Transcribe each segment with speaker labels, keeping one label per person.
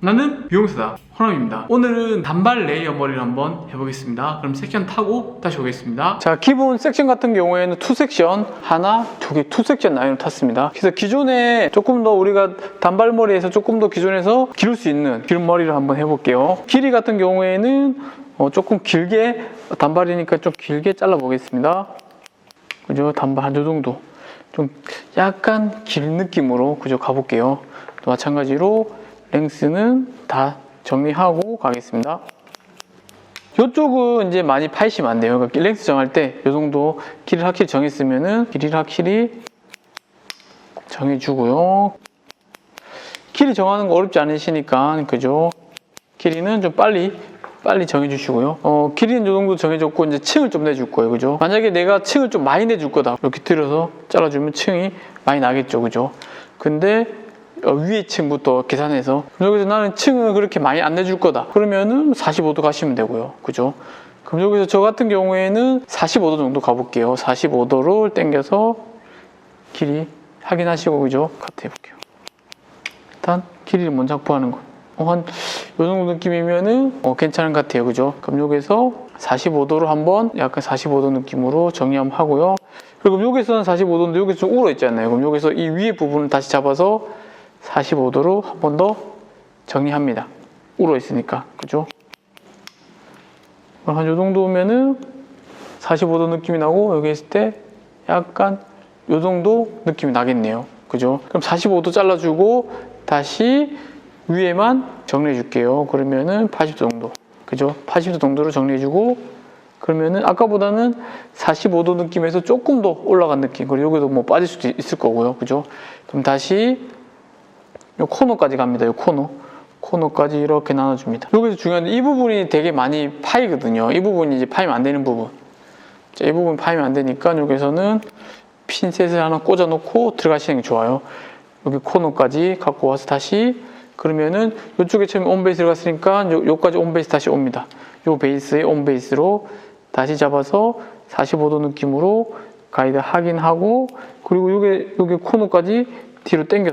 Speaker 1: 나는 미용사다 호남입니다. 오늘은 단발 레이어 머리를 한번 해보겠습니다. 그럼 섹션 타고 다시 오겠습니다. 자, 기본 섹션 같은 경우에는 2섹션 하나, 두 개, 2섹션 라인을 탔습니다. 그래서 기존에 조금 더 우리가 단발머리에서 조금 더 기존에서 기를 수 있는 긴 머리를 한번 해볼게요. 길이 같은 경우에는 조금 길게, 단발이니까 좀 길게 잘라 보겠습니다. 그죠? 단발 한 요 정도 좀 약간 긴 느낌으로 그죠? 가볼게요. 또 마찬가지로 랭스는 다 정리하고 가겠습니다. 이쪽은 이제 많이 파이시면 안 돼요. 그러니까 랭스 정할 때 이 정도 길이를 확실히 정했으면은 길이를 확실히 정해주고요. 길이 정하는 거 어렵지 않으시니까 그죠? 길이는 좀 빨리 정해주시고요. 길이는 이 정도 정해줬고 이제 층을 좀 내줄 거예요, 그죠? 만약에 내가 층을 좀 많이 내줄 거다 이렇게 들어서 잘라주면 층이 많이 나겠죠, 그죠? 근데 위에 층부터 계산해서 여기서 나는 층을 그렇게 많이 안 내줄 거다 그러면은 45도 가시면 되고요, 그죠? 그럼 여기서 저 같은 경우에는 45도 정도 가볼게요. 45도를 당겨서 길이 확인하시고 그죠? 카트 해볼게요. 일단 길이를 먼저 확보하는 거. 한 요 정도 느낌이면은 괜찮은 것 같아요, 그죠? 그럼 여기서 45도로 한번 약간 45도 느낌으로 정리 한번 하고요. 그리고 여기서는 45도인데 여기서 좀 울어 있잖아요. 그럼 여기서 이 위에 부분을 다시 잡아서 45도로 한 번 더 정리합니다. 울어 있으니까, 그죠? 한 요 정도면은 45도 느낌이 나고 여기 있을 때 약간 요 정도 느낌이 나겠네요, 그죠? 그럼 45도 잘라주고 다시 위에만 정리해 줄게요. 그러면은 80도 정도, 그죠? 80도 정도로 정리해 주고 그러면은 아까보다는 45도 느낌에서 조금 더 올라간 느낌. 그리고 여기도 뭐 빠질 수도 있을 거고요, 그죠? 그럼 다시 요 코너까지 갑니다. 요 코너까지 이렇게 나눠줍니다. 여기서 중요한 이 부분이 되게 많이 파이거든요. 이 부분이 이제 파이면 안 되는 부분. 자, 이 부분 파이면 안 되니까 여기서는 핀셋을 하나 꽂아 놓고 들어가시는 게 좋아요. 여기 코너까지 갖고 와서 다시 그러면은 이쪽에 처음에 온 베이스를 갔으니까 요까지 온 베이스 다시 옵니다. 요 베이스에 온 베이스로 다시 잡아서 45도 느낌으로 가이드 확인하고 그리고 요게 코너까지 뒤로 당겨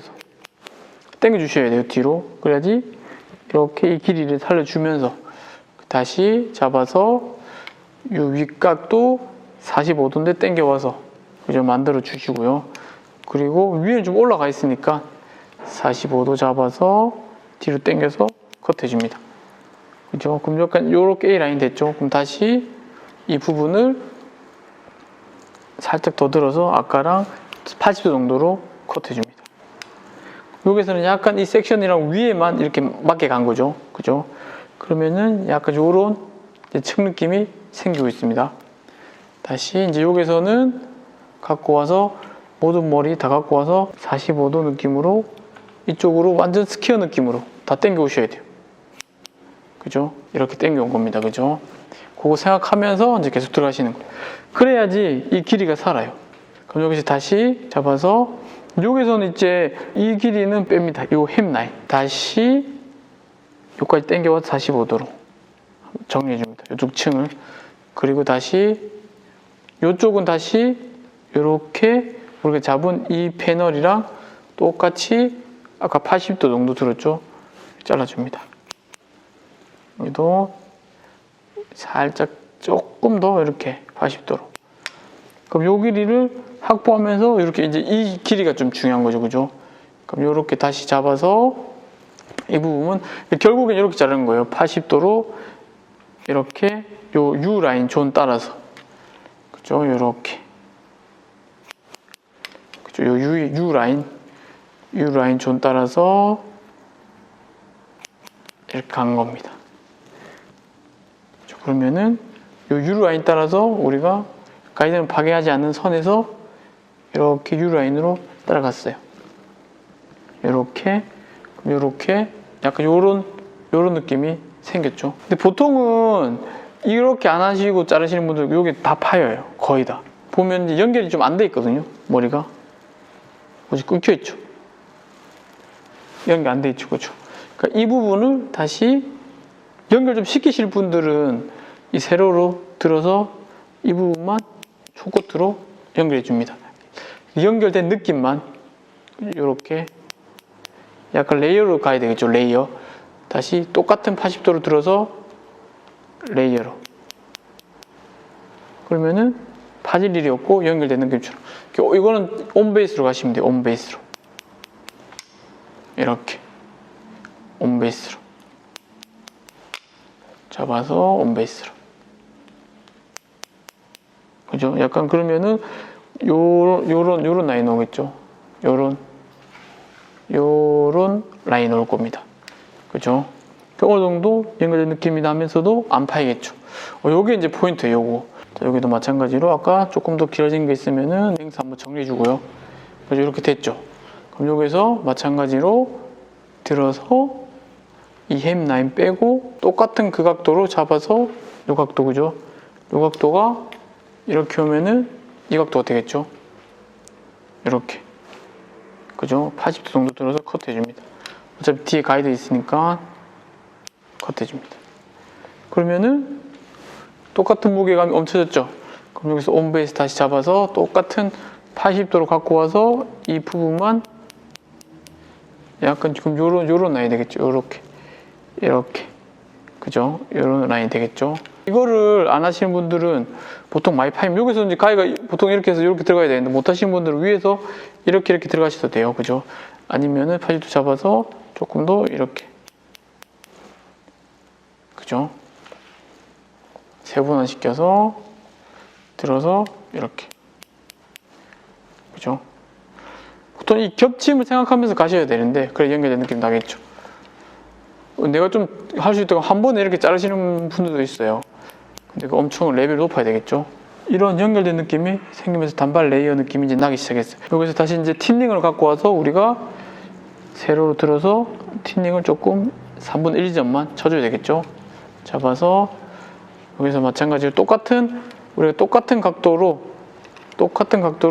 Speaker 1: 주셔야 돼요. 뒤로. 그래야지 이렇게 이 길이를 살려주면서 다시 잡아서 요 윗각도 45도인데 당겨와서 그죠? 만들어 주시고요. 그리고 위에 좀 올라가 있으니까 45도 잡아서 뒤로 당겨서 컷 해줍니다. 그죠? 그럼 약간 요렇게 A라인 됐죠? 그럼 다시 이 부분을 살짝 더 들어서 아까랑 80도 정도로 컷 해줍니다. 여기서는 약간 이 섹션이랑 위에만 이렇게 맞게 간 거죠. 그죠? 그러면은 약간 요런 층 느낌이 생기고 있습니다. 다시 이제 여기서는 갖고 와서 모든 머리 다 갖고 와서 45도 느낌으로 이쪽으로 완전 스퀘어 느낌으로 다 당겨 오셔야 돼요. 그죠? 이렇게 당겨 온 겁니다. 그죠? 그거 생각하면서 이제 계속 들어가시는 거예요. 그래야지 이 길이가 살아요. 그럼 여기서 다시 잡아서 여기서는 이제 이 길이는 뺍니다. 요 햄 라인. 다시 여기까지 당겨와서 45도로 정리해 줍니다. 이쪽 층을. 그리고 다시 이쪽은 다시 이렇게 우리가 잡은 이 패널이랑 똑같이 아까 80도 정도 들었죠? 잘라줍니다. 여기도 살짝 조금 더 이렇게 80도로. 그럼 요 길이를 확보하면서 이렇게 이제 이 길이가 좀 중요한 거죠, 그죠? 그럼 이렇게 다시 잡아서 이 부분은 결국엔 이렇게 자르는 거예요. 80도로 이렇게 요 U 라인 존 따라서, 그죠? 이렇게, 그죠? 요 U 라인 존 따라서 이렇게 간 겁니다. 그러면은 요 U 라인 따라서 우리가 가이드는 파괴하지 않는 선에서 이렇게 U 라인으로 따라갔어요. 이렇게 약간 요런 느낌이 생겼죠. 근데 보통은 이렇게 안 하시고 자르시는 분들 요게 다 파여요. 거의 다. 보면 이제 연결이 좀 안 돼 있거든요. 머리가. 어디 끊겨 있죠. 연결 안 돼 있죠. 그렇죠. 그러니까 이 부분을 다시 연결 좀 시키실 분들은 이 세로로 들어서 이 부분만 초코트로 연결해 줍니다. 연결된 느낌만 이렇게 약간 레이어로 가야 되겠죠. 레이어. 다시 똑같은 80도로 들어서 레이어로. 그러면은 파질 일이 없고 연결된 느낌처럼. 이거는 온 베이스로 가시면 돼요. 온 베이스로. 이렇게. 온 베이스로. 잡아서 온 베이스로. 그죠? 약간 그러면은 요런 라인 오겠죠? 요런 라인 올 겁니다. 그죠? 어느 정도 연결된 느낌이 나면서도 안 파이겠죠? 요게 이제 포인트예요, 요거. 자, 여기도 마찬가지로 아까 조금 더 길어진 게 있으면은 랭스 한번 정리해 주고요. 그죠? 이렇게 됐죠? 그럼 여기서 마찬가지로 들어서 이 햄 라인 빼고 똑같은 그 각도로 잡아서 요 각도, 그죠? 요 각도가 이렇게 오면은 이 각도가 되겠죠? 이렇게. 그죠? 80도 정도 들어서 컷 해줍니다. 어차피 뒤에 가이드 있으니까 컷 해줍니다. 그러면은 똑같은 무게감이 엄쳐졌죠? 그럼 여기서 온 베이스 다시 잡아서 똑같은 80도로 갖고 와서 이 부분만 약간 지금 요런 라인이 되겠죠? 이렇게. 그죠? 요런 라인이 되겠죠? 이거를 안 하시는 분들은 보통 많이 파이면 여기서 이제 가위가 보통 이렇게 해서 이렇게 들어가야 되는데 못 하시는 분들은 위에서 이렇게 들어가셔도 돼요. 그죠? 아니면은 80도 잡아서 조금 더 이렇게. 그죠? 세분화 시켜서 들어서 이렇게. 그죠? 보통 이 겹침을 생각하면서 가셔야 되는데 그래 연결된 느낌 나겠죠? 내가 좀 할 수 있다고 한 번에 이렇게 자르시는 분들도 있어요. 근데 그 엄청 레벨이 높아야 되겠죠? 이런 연결된 느낌이 생기면서 단발 레이어 느낌이 이제 나기 시작했어요. 여기서 다시 이제 틴닝을 갖고 와서 우리가 세로로 들어서 틴닝을 조금 3분의 1 지점만 쳐줘야 되겠죠? 잡아서 여기서 마찬가지로 우리가 똑같은 각도로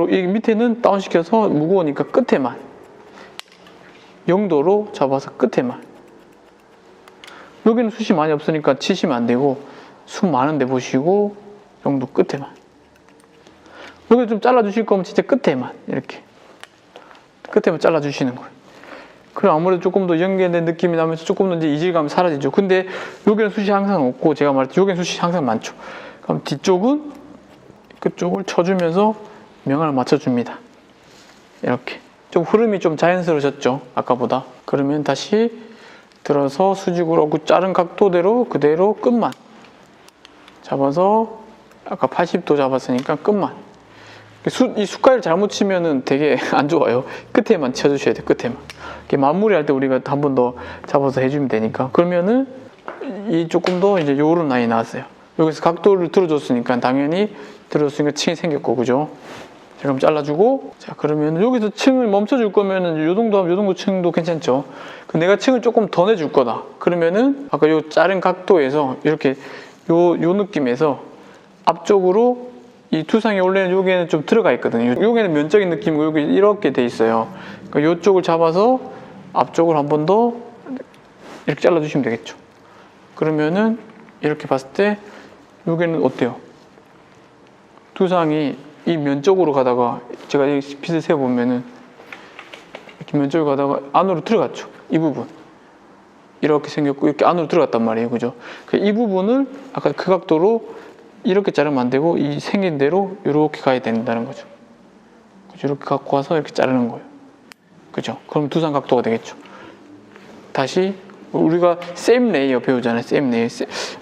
Speaker 1: 이 밑에는 다운시켜서 무거우니까 끝에만 0도로 잡아서 끝에만. 여기는 숱이 많이 없으니까 치시면 안 되고 숱 많은데 보시고 정도 끝에만. 여기 좀 잘라주실 거면 진짜 끝에만 이렇게 끝에만 잘라주시는 거예요. 그럼 아무래도 조금 더 연결된 느낌이 나면서 조금 더 이제 이질감이 사라지죠. 근데 여기는 숱이 항상 없고 제가 말했죠. 여기는 숱이 항상 많죠. 그럼 뒤쪽은 그쪽을 쳐주면서 명암을 맞춰줍니다. 이렇게. 좀 흐름이 좀 자연스러워졌죠. 아까보다. 그러면 다시 들어서 수직으로 그 자른 각도대로 그대로 끝만 잡아서 아까 80도 잡았으니까 끝만. 이 숟가락을 잘못 치면은 되게 안 좋아요. 끝에만 쳐주셔야 돼요. 끝에만. 마무리할 때 우리가 한 번 더 잡아서 해주면 되니까. 그러면은 이 조금 더 이제 요런 라인이 나왔어요. 여기서 각도를 들어줬으니까 당연히 들어줬으니까 층이 생겼고, 그죠? 자, 그럼 잘라주고, 자, 그러면 여기서 층을 멈춰줄 거면은 요 정도 하면 요 정도 층도 괜찮죠? 내가 층을 조금 더 내줄 거다. 그러면은 아까 요 자른 각도에서 이렇게 요 느낌에서 앞쪽으로 이 투상이 원래는 여기에는 좀 들어가 있거든요. 여기는 면적인 느낌이고 여기 이렇게 돼 있어요. 그러니까 이쪽을 잡아서 앞쪽을 한 번 더 이렇게 잘라주시면 되겠죠. 그러면은 이렇게 봤을 때 여기는 어때요? 투상이 이 면적으로 가다가 제가 이 핏을 세어보면은 이렇게 면적으로 가다가 안으로 들어갔죠. 이 부분. 이렇게 생겼고 이렇게 안으로 들어갔단 말이에요. 그죠? 이 부분을 아까 그 각도로 이렇게 자르면 안 되고 이 생긴 대로 이렇게 가야 된다는 거죠. 그죠? 이렇게 갖고 와서 이렇게 자르는 거예요. 그죠? 그럼 두상 각도가 되겠죠. 다시 우리가 세임 레이어 배우잖아요. 세임 레이어.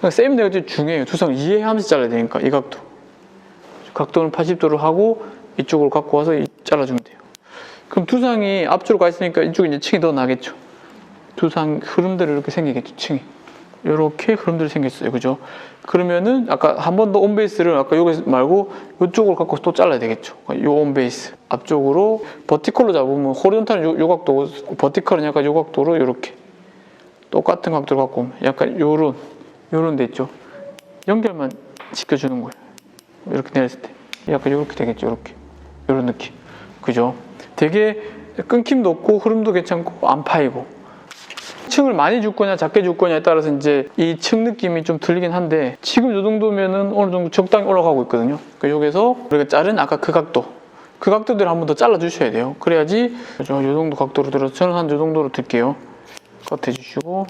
Speaker 1: 세임 레이어 되게 중요해요. 두상 이해하면서 잘라야 되니까 이 각도. 각도는 80도로 하고 이쪽으로 갖고 와서 잘라주면 돼요. 그럼 두상이 앞쪽으로 가 있으니까 이쪽에 이제 층이 더 나겠죠. 두상 흐름대로 이렇게 생기겠죠. 층이. 이렇게 흐름들이 생겼어요. 그죠? 그러면은 아까 한 번 더 온베이스를 아까 여기 말고 이쪽으로 갖고 또 잘라야 되겠죠. 요 온베이스 앞쪽으로 버티컬로 잡으면 호리존탈은 요 각도, 버티컬은 약간 요 각도로 이렇게 똑같은 각도로 갖고 오면 약간 요런 데 있죠. 연결만 시켜주는 거예요. 이렇게 내렸을 때 약간 이렇게 되겠죠. 이렇게 이런 느낌. 그죠? 되게 끊김도 없고 흐름도 괜찮고 안 파이고. 층을 많이 줄 거냐 작게 줄 거냐에 따라서 이제 이 층 느낌이 좀 들리긴 한데 지금 이 정도면은 어느 정도 적당히 올라가고 있거든요. 그러니까 여기서 우리가 자른 아까 그 각도대로 한 번 더 잘라 주셔야 돼요. 그래야지 이 정도 각도로 들어서 저는 한 이 정도로 들게요. 컷 해주시고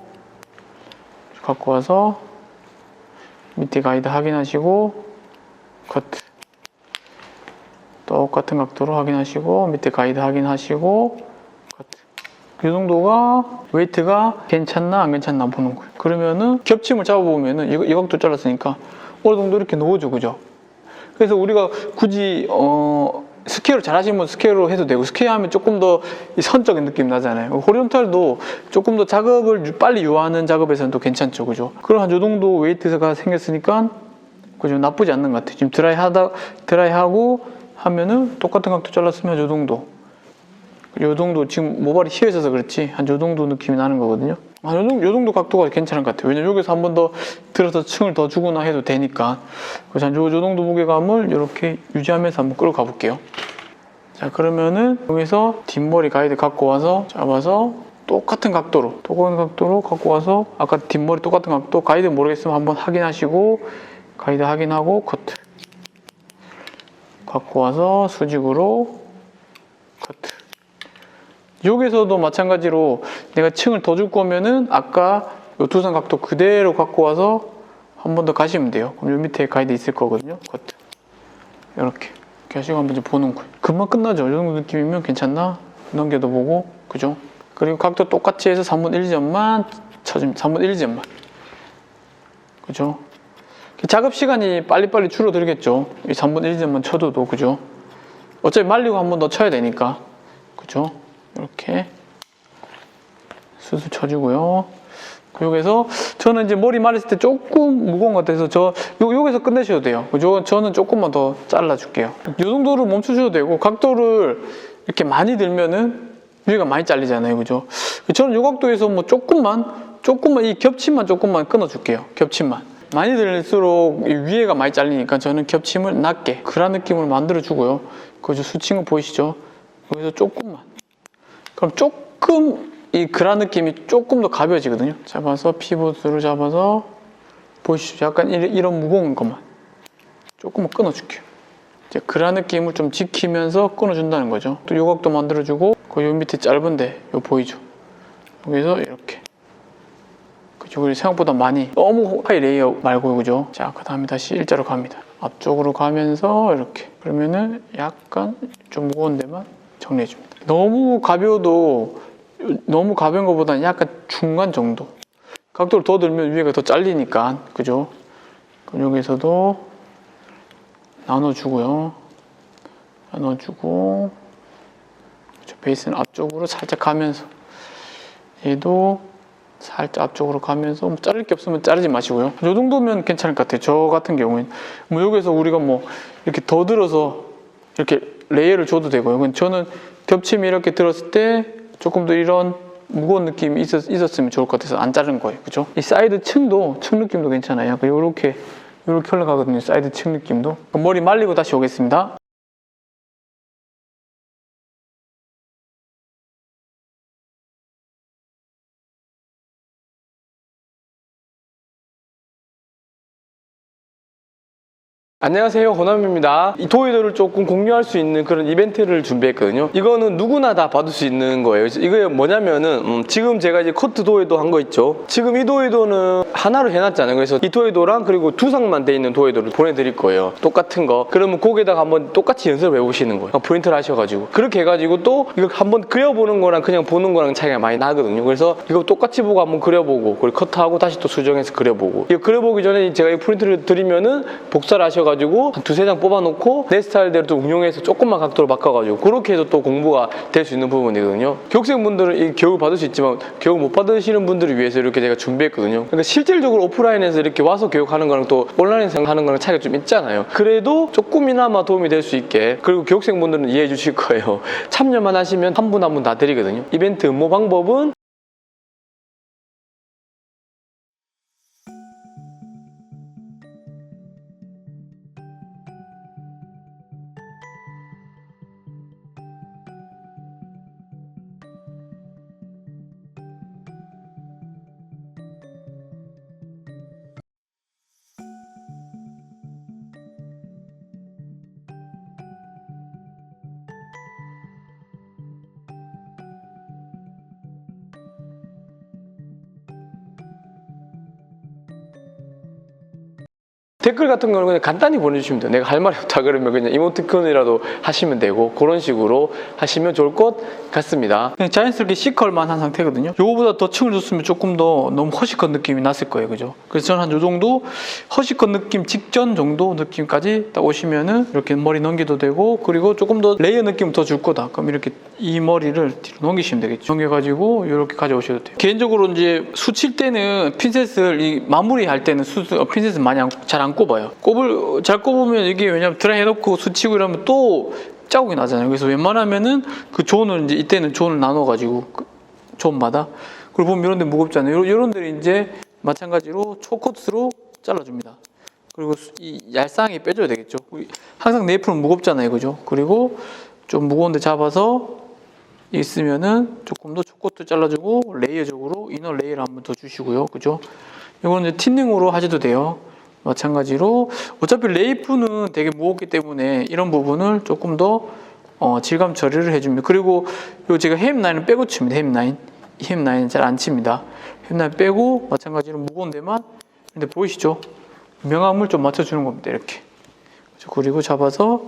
Speaker 1: 갖고 와서 밑에 가이드 확인하시고 커트. 똑같은 각도로 확인하시고 밑에 가이드 확인하시고 커트. 이 정도가 웨이트가 괜찮나 안 괜찮나 보는 거예요. 그러면은 겹침을 잡아보면은 이 각도 잘랐으니까 어느 정도 이렇게 넣어줘, 그죠? 그래서 우리가 굳이 스퀘어를 잘 하시는 분 스퀘어로 해도 되고, 스퀘어 하면 조금 더 선적인 느낌이 나잖아요. 호리존탈도 조금 더 작업을 빨리 요하는 작업에서는 또 괜찮죠, 그죠? 그럼 한 요 정도 웨이트가 생겼으니까 그죠? 나쁘지 않는 것 같아요. 지금 드라이하고 하면은 똑같은 각도 잘랐으면 요 정도. 요 정도 지금 모발이 휘어 있어서 그렇지 한 요 정도 느낌이 나는 거거든요. 요 정도 각도가 괜찮은 것 같아요. 왜냐면 여기서 한 번 더 들어서 층을 더 주거나 해도 되니까. 그래서 한 요 정도 무게감을 이렇게 유지하면서 한번 끌어가 볼게요. 자, 그러면은 여기서 뒷머리 가이드 갖고 와서 잡아서 똑같은 각도로 갖고 와서 아까 뒷머리 똑같은 각도 가이드 모르겠으면 한번 확인하시고 가이드 확인하고 커트 갖고 와서 수직으로 커트. 여기서도 마찬가지로 내가 층을 더 줄 거면은 아까 요 두상 각도 그대로 갖고 와서 한 번 더 가시면 돼요. 그럼 요 밑에 가이드 있을 거거든요. 커트. 이렇게 하시고 한번 좀 보는 거예요. 금방 끝나죠. 이 정도 느낌이면 괜찮나? 넘겨도 보고, 그죠? 그리고 각도 똑같이 해서 3분 1점만 쳐주면 3분 1점만. 그죠? 작업 시간이 빨리빨리 줄어들겠죠. 이 3분 1점만 쳐줘도, 그죠? 어차피 말리고 한 번 더 쳐야 되니까. 그죠? 이렇게 수수 쳐주고요. 여기서 저는 이제 머리 말렸을 때 조금 무거운 것 같아서 여기서 끝내셔도 돼요. 그죠? 저는 조금만 더 잘라줄게요. 이 정도로 멈추셔도 되고, 각도를 이렇게 많이 들면은 위가 많이 잘리잖아요. 그죠? 저는 이 각도에서 뭐 조금만 이 겹침만 조금만 끊어줄게요. 겹침만. 많이 들릴수록 위에가 많이 잘리니까 저는 겹침을 낮게 그런 느낌을 만들어주고요. 그죠? 수치는 보이시죠? 여기서 조금만. 그럼 조금 이 그라 느낌이 조금 더 가벼워지거든요. 잡아서 피봇으로 잡아서 보시죠. 약간 이런 무거운 것만 조금만 끊어줄게요. 이제 그라 느낌을 좀 지키면서 끊어준다는 거죠. 또 요각도 만들어주고 그 요 밑에 짧은데 요 보이죠? 여기서 이렇게. 그죠? 그리고 생각보다 많이 너무 하이 레이어 말고, 그죠? 자, 그 다음에 다시 일자로 갑니다. 앞쪽으로 가면서 이렇게. 그러면은 약간 좀 무거운 데만 정리해줍니다. 너무 가벼운 것보다는 약간 중간 정도. 각도를 더 들면 위에가 더 잘리니까, 그죠? 그럼 여기서도 나눠주고요. 나눠주고, 그렇죠? 베이스는 앞쪽으로 살짝 가면서, 얘도 살짝 앞쪽으로 가면서, 뭐 자를 게 없으면 자르지 마시고요. 이 정도면 괜찮을 것 같아요. 저 같은 경우에는. 뭐 여기서 우리가 뭐 이렇게 더 들어서 이렇게 레이어를 줘도 되고요. 저는 겹침이 이렇게 들었을 때 조금 더 이런 무거운 느낌이 있었으면 좋을 것 같아서 안 자른 거예요. 그죠? 이 사이드 층 느낌도 괜찮아요. 이렇게 올라가거든요. 사이드 층 느낌도. 머리 말리고 다시 오겠습니다.
Speaker 2: 안녕하세요, 호남입니다. 이 도의도를 조금 공유할 수 있는 그런 이벤트를 준비했거든요. 이거는 누구나 다 받을 수 있는 거예요. 이게 뭐냐면은 지금 제가 이제 커트 도의도 한 거 있죠. 지금 이 도의도는 하나로 해놨잖아요. 그래서 이 도의도랑 그리고 두상만 돼 있는 도의도를 보내드릴 거예요. 똑같은 거. 그러면 거기에다가 한번 똑같이 연습을 해보시는 거예요. 프린트를 하셔가지고. 그렇게 해가지고 또 이거 한번 그려보는 거랑 그냥 보는 거랑 차이가 많이 나거든요. 그래서 이거 똑같이 보고 한번 그려보고, 그리고 커트하고 다시 또 수정해서 그려보고. 이거 그려보기 전에 제가 이 프린트를 드리면은 복사를 하셔가지고 한 두세 장 뽑아놓고 내 스타일대로 또 응용해서 조금만 각도로 바꿔가지고 그렇게 해서 또 공부가 될 수 있는 부분이거든요. 교육생분들은 이 교육 받을 수 있지만 교육 못 받으시는 분들을 위해서 이렇게 제가 준비했거든요. 그러니까 실질적으로 오프라인에서 이렇게 와서 교육하는 거랑 또 온라인에서 하는 거랑 차이가 좀 있잖아요. 그래도 조금이나마 도움이 될 수 있게, 그리고 교육생분들은 이해해 주실 거예요. 참여만 하시면 한 분 한 분 다 드리거든요. 이벤트 응모 방법은 댓글 같은 거는 그냥 간단히 보내주시면 돼요. 내가 할 말이 없다 그러면 그냥 이모티콘이라도 하시면 되고 그런 식으로 하시면 좋을 것 같습니다.
Speaker 1: 그냥 자연스럽게 C컬만 한 상태거든요. 요거보다 더 층을 줬으면 조금 더 너무 허시컷 느낌이 났을 거예요. 그죠? 그래서 저는 한 요 정도 허시컷 느낌 직전 정도 느낌까지 딱 오시면은 이렇게 머리 넘겨도 되고, 그리고 조금 더 레이어 느낌 더 줄 거다. 그럼 이렇게 이 머리를 뒤로 넘기시면 되겠죠. 넘겨가지고 이렇게 가져오셔도 돼요. 개인적으로 이제 수칠 때는 핀셋을 이 마무리할 때는 핀셋을 많이 잘 안 꼽아요. 잘 꼽으면 이게 왜냐면 드라이 해놓고 수치고 이러면 또 자국이 나잖아요. 그래서 웬만하면은 그 존을 이제 이때는 존을 나눠가지고 그 존마다, 그리고 보면 이런 데 무겁잖아요. 이런 데를 이제 마찬가지로 초코스로 잘라줍니다. 그리고 이 얄쌍하게 빼줘야 되겠죠. 항상 네이프는 무겁잖아요, 그죠? 그리고 좀 무거운데 잡아서 있으면은 조금 더 초코스 잘라주고 레이어적으로 이너 레이어를 한번 더 주시고요, 그죠? 이건 이제 틴닝으로 하셔도 돼요. 마찬가지로 어차피 레이프는 되게 무겁기 때문에 이런 부분을 조금 더 질감 처리를 해줍니다. 그리고 요 제가 햄라인은 빼고 칩니다. 햄라인은 잘 안 칩니다. 햄라인 빼고 마찬가지로 무거운 데만, 근데 보이시죠? 명암을 좀 맞춰주는 겁니다. 이렇게. 그리고 잡아서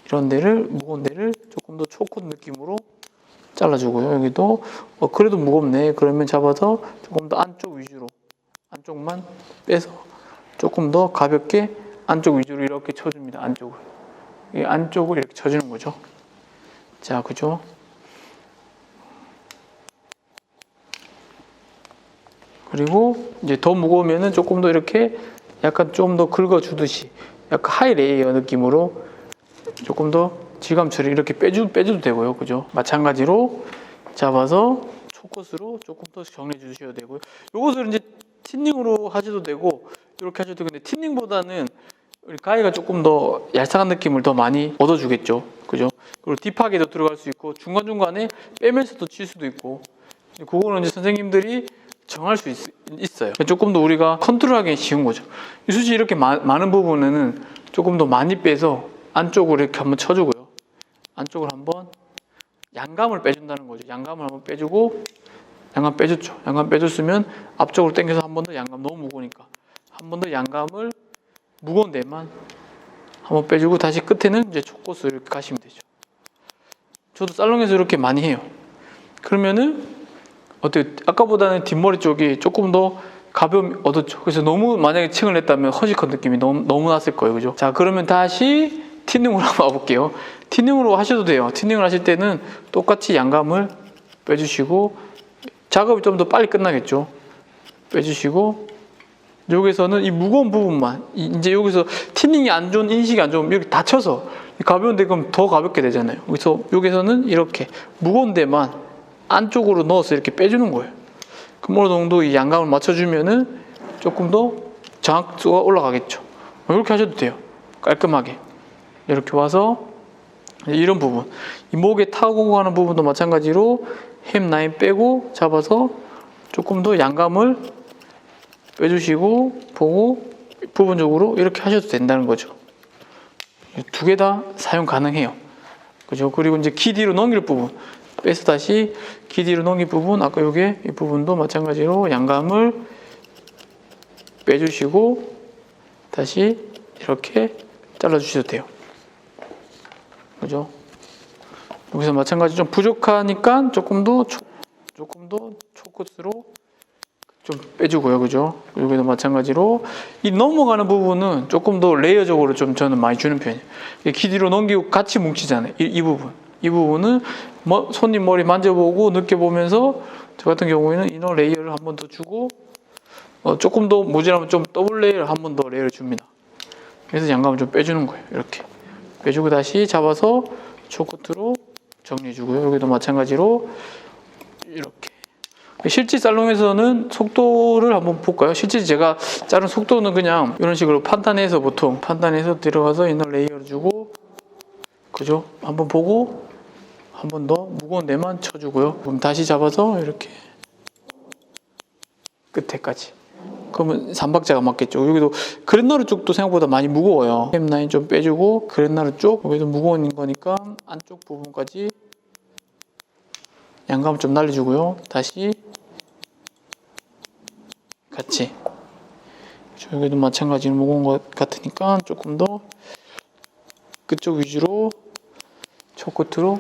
Speaker 1: 이런 데를, 무거운 데를 조금 더 초코 느낌으로 잘라주고요. 여기도 그래도 무겁네. 그러면 잡아서 조금 더 안쪽 위주로, 안쪽만 빼서 조금 더 가볍게 안쪽 위주로 이렇게 쳐줍니다. 안쪽을. 이 안쪽을 이렇게 쳐주는 거죠. 자, 그죠? 그리고 이제 더 무거우면은 조금 더 이렇게 약간 좀 더 긁어주듯이 약간 하이 레이어 느낌으로 조금 더 질감 처리 이렇게 빼줘도 되고요. 그죠? 마찬가지로 잡아서 초코스로 조금 더 정리해 주셔도 되고요. 요것을 이제 틴닝으로 하셔도 되고 이렇게 하셔도 되고, 근데 틴닝보다는 우리 가위가 조금 더 얄쌍한 느낌을 더 많이 얻어주겠죠. 그죠? 그리고 딥하게도 들어갈 수 있고 중간중간에 빼면서도 칠 수도 있고, 그거는 이제 선생님들이 정할 수 있어요. 조금 더 우리가 컨트롤하기 쉬운 거죠. 이 수치 이렇게 많은 부분은 조금 더 많이 빼서 안쪽으로 이렇게 한번 쳐주고요. 안쪽을 한번 양감을 빼준다는 거죠. 양감을 한번 빼주고, 양감 빼줬죠. 양감 빼줬으면 앞쪽으로 당겨서 한 번 더 양감, 너무 무거우니까 한 번 더 양감을 무거운 데만 한번 빼주고, 다시 끝에는 이제 초코스 이렇게 가시면 되죠. 저도 살롱에서 이렇게 많이 해요. 그러면은 어때요? 아까보다는 뒷머리 쪽이 조금 더 가벼움이 얻었죠. 그래서 너무 만약에 층을 냈다면 허시컷 느낌이 너무 났을 거예요. 그죠? 자, 그러면 다시 틴닝으로 한번 와볼게요. 틴닝으로 하셔도 돼요. 틴닝을 하실 때는 똑같이 양감을 빼주시고, 작업이 좀 더 빨리 끝나겠죠. 빼주시고, 여기서는 이 무거운 부분만, 이제 여기서 틴닝이 안 좋은, 인식이 안 좋으면 이렇게 다쳐서 가벼운데 그럼 더 가볍게 되잖아요. 그래서 여기서는 이렇게 무거운 데만 안쪽으로 넣어서 이렇게 빼주는 거예요. 그럼 어느 정도 이 양감을 맞춰주면은 조금 더 정확도가 올라가겠죠. 이렇게 하셔도 돼요. 깔끔하게. 이렇게 와서 이런 부분, 이 목에 타고 가는 부분도 마찬가지로 햄 라인 빼고 잡아서 조금 더 양감을 빼주시고 보고 부분적으로 이렇게 하셔도 된다는 거죠. 두 개 다 사용 가능해요. 그죠? 그리고 이제 기 뒤로 넘길 부분, 빼서 다시 기 뒤로 넘길 부분, 아까 요게 이 부분도 마찬가지로 양감을 빼주시고 다시 이렇게 잘라주셔도 돼요. 그죠? 여기서 마찬가지 좀 부족하니까 조금 더 초코스로 좀 빼주고요. 그죠? 여기도 마찬가지로 이 넘어가는 부분은 조금 더 레이어적으로 좀 저는 많이 주는 편이에요. 기 뒤로 넘기고 같이 뭉치잖아요. 이 부분은 손님 머리 만져보고 느껴보면서 저 같은 경우에는 이너 레이어를 한 번 더 주고 조금 더 모자라면 좀 더블 레이어를 한 번 더 레이어를 줍니다. 그래서 양감을 좀 빼주는 거예요. 이렇게 빼주고 다시 잡아서 초코트로 정리해주고요. 여기도 마찬가지로 이렇게. 실제 살롱에서는 속도를 한번 볼까요? 실제 제가 자른 속도는 그냥 이런 식으로 보통 판단해서 들어가서 이너 레이어를 주고, 그죠? 한번 보고 한 번 더 무거운 데만 쳐주고요. 그럼 다시 잡아서 이렇게 끝에까지. 그러면 3박자가 맞겠죠. 여기도 그랜나루 쪽도 생각보다 많이 무거워요. 햄라인 좀 빼주고 그랜나루 쪽, 여기도 무거운 거니까 안쪽 부분까지 양감을 좀 날려주고요. 다시 같이 여기도 마찬가지로 무거운 것 같으니까 조금 더 끝쪽 위주로 촉끝으로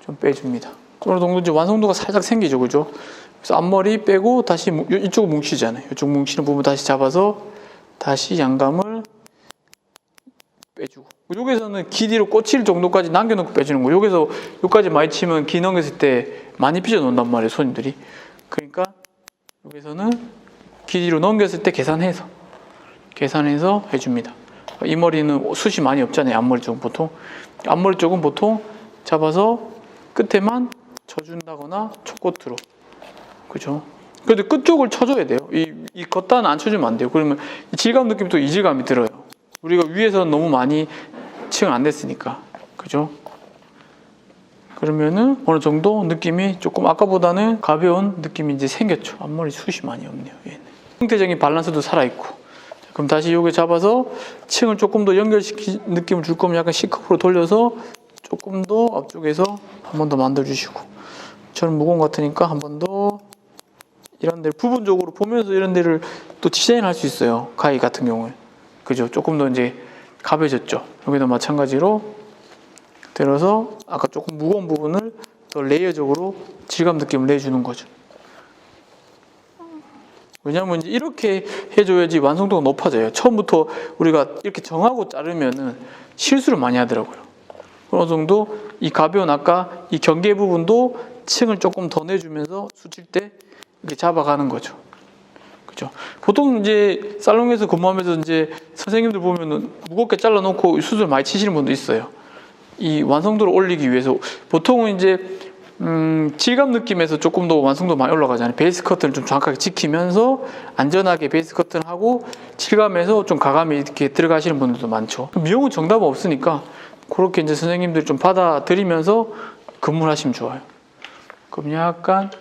Speaker 1: 좀 빼줍니다. 어느 정도 이제 완성도가 살짝 생기죠, 그죠? 그래서 앞머리 빼고 다시 이쪽 뭉치잖아요. 이쪽 뭉치는 부분 다시 잡아서 다시 양감을 빼주고. 여기서는 길이로 꽂힐 정도까지 남겨놓고 빼주는 거예요. 여기서 여기까지 많이 치면 기 넘겼을 때 많이 삐져놓는단 말이에요, 손님들이. 그러니까 여기서는 길이로 넘겼을 때 계산해서 해줍니다. 이 머리는 숱이 많이 없잖아요. 앞머리 쪽은 보통 잡아서 끝에만 쳐준다거나 촉끝으로, 그죠? 그래도 끝쪽을 쳐줘야 돼요. 이 겉단은 안 쳐주면 안 돼요. 그러면 이 질감 느낌이 또 이질감이 들어요. 우리가 위에서는 너무 많이 층 안 됐으니까, 그죠? 그러면은 어느 정도 느낌이 조금 아까보다는 가벼운 느낌이 이제 생겼죠. 앞머리 숱이 많이 없네요. 얘는. 형태적인 밸런스도 살아있고. 그럼 다시 요게 잡아서 층을 조금 더 연결시킨 느낌을 줄 거면 약간 C컵으로 돌려서 조금 더 앞쪽에서 한 번 더 만들어주시고, 저는 무거운 것 같으니까 한 번 더 이런 데를 부분적으로 보면서 이런 데를 또 디자인할 수 있어요. 가위 같은 경우에, 그죠? 조금 더 이제 가벼워졌죠. 여기도 마찬가지로 들어서 아까 조금 무거운 부분을 더 레이어적으로 질감 느낌을 내주는 거죠. 왜냐하면 이제 이렇게 해줘야지 완성도가 높아져요. 처음부터 우리가 이렇게 정하고 자르면은 실수를 많이 하더라고요. 어느 정도 이 가벼운 아까 이 경계 부분도 층을 조금 더 내주면서 수칠 때 이렇게 잡아가는 거죠. 그죠? 보통 이제 살롱에서 근무하면서 이제 선생님들 보면은 무겁게 잘라놓고 수술 많이 치시는 분도 있어요. 이 완성도를 올리기 위해서 보통은 이제 질감 느낌에서 조금 더 완성도 많이 올라가잖아요. 베이스 커트를 좀 정확하게 지키면서 안전하게 베이스 커트를 하고 질감에서 좀 가감이 이렇게 들어가시는 분들도 많죠. 미용은 정답은 없으니까 그렇게 이제 선생님들이 좀 받아들이면서 근무를 하시면 좋아요. 그럼 약간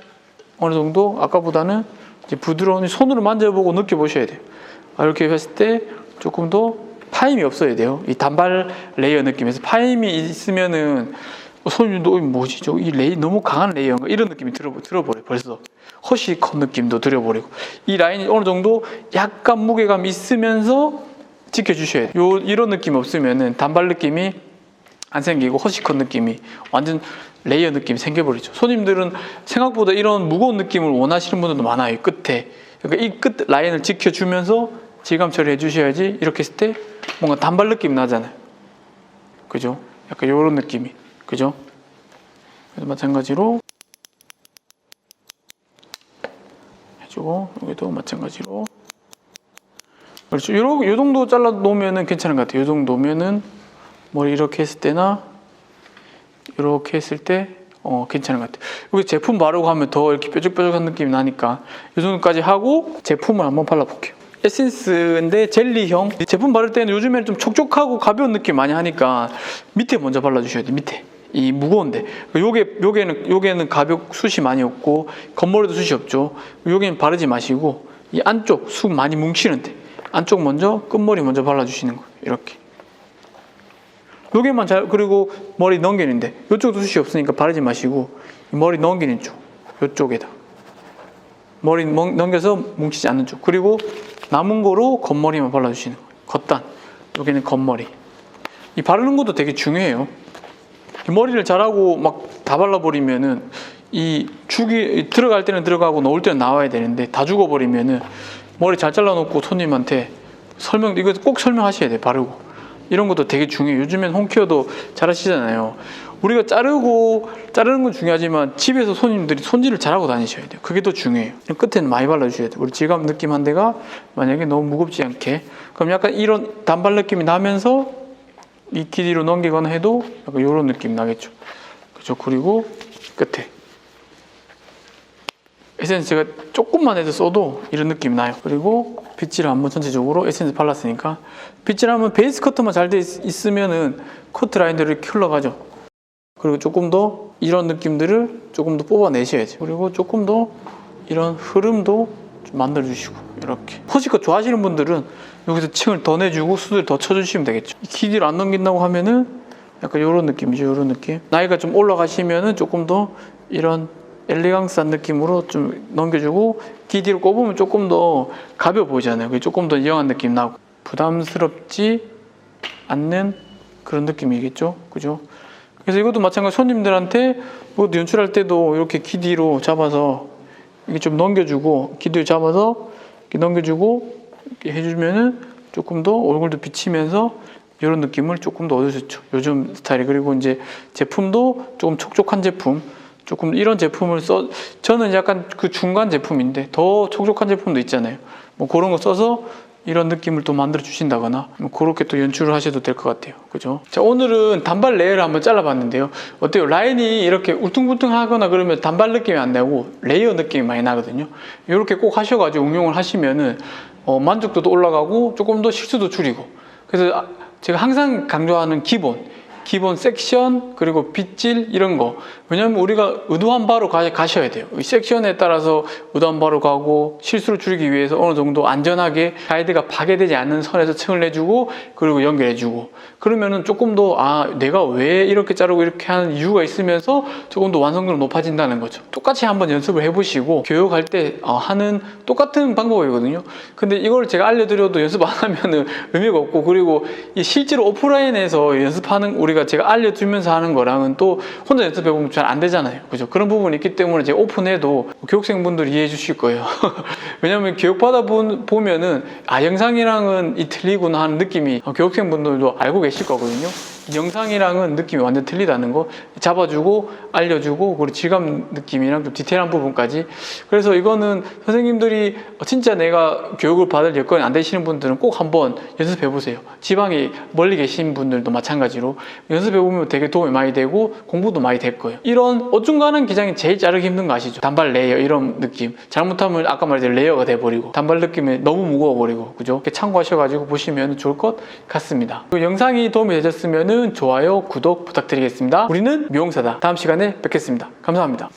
Speaker 1: 어느 정도 아까보다는 이제 부드러운 손으로 만져보고 느껴보셔야 돼요. 이렇게 했을 때 조금 더 파임이 없어야 돼요. 이 단발 레이어 느낌에서 파임이 있으면은 손님도 뭐지? 이 레이 너무 강한 레이어인가? 이런 느낌이 들어버려요. 벌써 허쉬컷 느낌도 들어버리고 이 라인이 어느 정도 약간 무게감 있으면서 지켜주셔야 돼요. 이런 느낌 없으면은 단발 느낌이 안 생기고 허쉬컷 느낌이 완전 레이어 느낌이 생겨버리죠. 손님들은 생각보다 이런 무거운 느낌을 원하시는 분들도 많아요. 끝에 그러니까 이 끝 라인을 지켜주면서 질감 처리해 주셔야지 이렇게 했을 때 뭔가 단발 느낌이 나잖아요. 그죠? 약간 이런 느낌이, 그죠? 그래서 마찬가지로 해주고 여기도 마찬가지로 그렇죠. 요 정도 잘라 놓으면은 괜찮은 것 같아요. 요 정도면은 머리 이렇게 했을 때나 이렇게 했을 때 괜찮은 것 같아요. 여기 제품 바르고 하면 더 이렇게 뾰족뾰족한 느낌이 나니까 이 정도까지 하고 제품을 한번 발라볼게요. 에센스인데 젤리형 제품 바를 때는 요즘에는 좀 촉촉하고 가벼운 느낌 많이 하니까 밑에 먼저 발라주셔야 돼요. 밑에 이 무거운데 요게는 숱이 많이 없고 겉머리도 숱이 없죠. 요게는 바르지 마시고 이 안쪽 숱 많이 뭉치는데 안쪽 먼저 끝머리 먼저 발라주시는 거예요. 이렇게 요게만 그리고 머리 넘기는데 요쪽도 숱이 없으니까 바르지 마시고 머리 넘기는 쪽 요쪽에다 머리 넘겨서 뭉치지 않는 쪽 그리고 남은 거로 겉머리만 발라주시는 거예요. 겉단 여기는 겉머리 이 바르는 것도 되게 중요해요. 머리를 잘하고 막 다 발라버리면은 이 죽이 들어갈 때는 들어가고 나올 때는 나와야 되는데 다 죽어버리면은 머리 잘 잘라놓고 손님한테 이거 꼭 설명하셔야 돼요. 바르고 이런 것도 되게 중요해요. 요즘엔 홈케어도 잘 하시잖아요. 우리가 자르는 건 중요하지만 집에서 손님들이 손질을 잘하고 다니셔야 돼요. 그게 더 중요해요. 끝에는 많이 발라주셔야 돼요. 우리 질감 느낌 한 대가 만약에 너무 무겁지 않게 그럼 약간 이런 단발 느낌이 나면서 이 길이로 넘기거나 해도 약간 이런 느낌이 나겠죠. 그죠? 그리고 끝에 에센스 제가 조금만 해도 써도 이런 느낌이 나요. 그리고 빗질 한번 전체적으로 에센스 발랐으니까 빗질하면 베이스 커트만 잘 돼 있으면은 커트 라인들이 이렇게 흘러가죠. 그리고 조금 더 이런 느낌들을 조금 더 뽑아내셔야죠. 그리고 조금 더 이런 흐름도 좀 만들어주시고 이렇게 허쉬컷 좋아하시는 분들은 여기서 층을 더 내주고 수들 더 쳐주시면 되겠죠. 길이를 안 넘긴다고 하면은 약간 이런 느낌이죠. 이런 느낌. 나이가 좀 올라가시면은 조금 더 이런 엘레강스한 느낌으로 좀 넘겨주고 귀 뒤로 꼽으면 조금 더 가벼워 보이잖아요. 그게 조금 더 이영한 느낌 나고 부담스럽지 않는 그런 느낌이겠죠. 그죠? 그래서 이것도 마찬가지 손님들한테 이것도 연출할 때도 이렇게 귀 뒤로 잡아서 이게 좀 넘겨주고 귀 뒤로 잡아서 이렇게 넘겨주고 이렇게 해주면은 조금 더 얼굴도 비치면서 이런 느낌을 조금 더 얻을 수 있죠. 요즘 스타일이. 그리고 이제 제품도 조금 촉촉한 제품, 조금 이런 제품을 저는 약간 그 중간 제품인데 더 촉촉한 제품도 있잖아요. 뭐 그런 거 써서 이런 느낌을 또 만들어 주신다거나 뭐 그렇게 또 연출을 하셔도 될 것 같아요. 그죠? 자, 오늘은 단발 레이어를 한번 잘라봤는데요. 어때요? 라인이 이렇게 울퉁불퉁하거나 그러면 단발 느낌이 안 나고 레이어 느낌이 많이 나거든요. 이렇게 꼭 하셔가지고 응용을 하시면은 만족도도 올라가고 조금 더 실수도 줄이고. 그래서 제가 항상 강조하는 기본 섹션 그리고 빗질 이런 거. 왜냐하면 우리가 의도한 바로 가셔야 돼요. 이 섹션에 따라서 의도한 바로 가고 실수를 줄이기 위해서 어느 정도 안전하게 가이드가 파괴되지 않는 선에서 층을 내주고 그리고 연결해주고 그러면은 조금 더 내가 왜 이렇게 자르고 이렇게 하는 이유가 있으면서 조금 더 완성도가 높아진다는 거죠. 똑같이 한번 연습을 해보시고 교육할 때 하는 똑같은 방법이거든요. 근데 이걸 제가 알려드려도 연습 안 하면은 의미가 없고 그리고 이 실제로 오프라인에서 연습하는 우리가 제가 알려주면서 하는 거랑은 또 혼자 연습해보면 잘 안 되잖아요. 그죠? 그런 부분이 있기 때문에 제가 오픈해도 교육생분들이 이해해 주실 거예요. 왜냐면 교육받아 보면은 영상이랑은 이 틀리구나 하는 느낌이 교육생분들도 알고 계실 거거든요. 영상이랑은 느낌이 완전 틀리다는 거 잡아주고 알려주고 그리고 질감 느낌이랑 좀 디테일한 부분까지. 그래서 이거는 선생님들이 진짜 내가 교육을 받을 여건이 안 되시는 분들은 꼭 한번 연습해 보세요. 지방에 멀리 계신 분들도 마찬가지로 연습해 보면 되게 도움이 많이 되고 공부도 많이 될 거예요. 이런 어중간한 기장이 제일 자르기 힘든 거 아시죠? 단발 레이어 이런 느낌. 잘못하면 아까 말했듯이 레이어가 돼버리고 단발 느낌이 너무 무거워버리고 그죠? 이렇게 참고하셔가지고 보시면 좋을 것 같습니다. 영상이 도움이 되셨으면 좋아요, 구독 부탁드리겠습니다. 우리는 미용사다. 다음 시간에 뵙겠습니다. 감사합니다.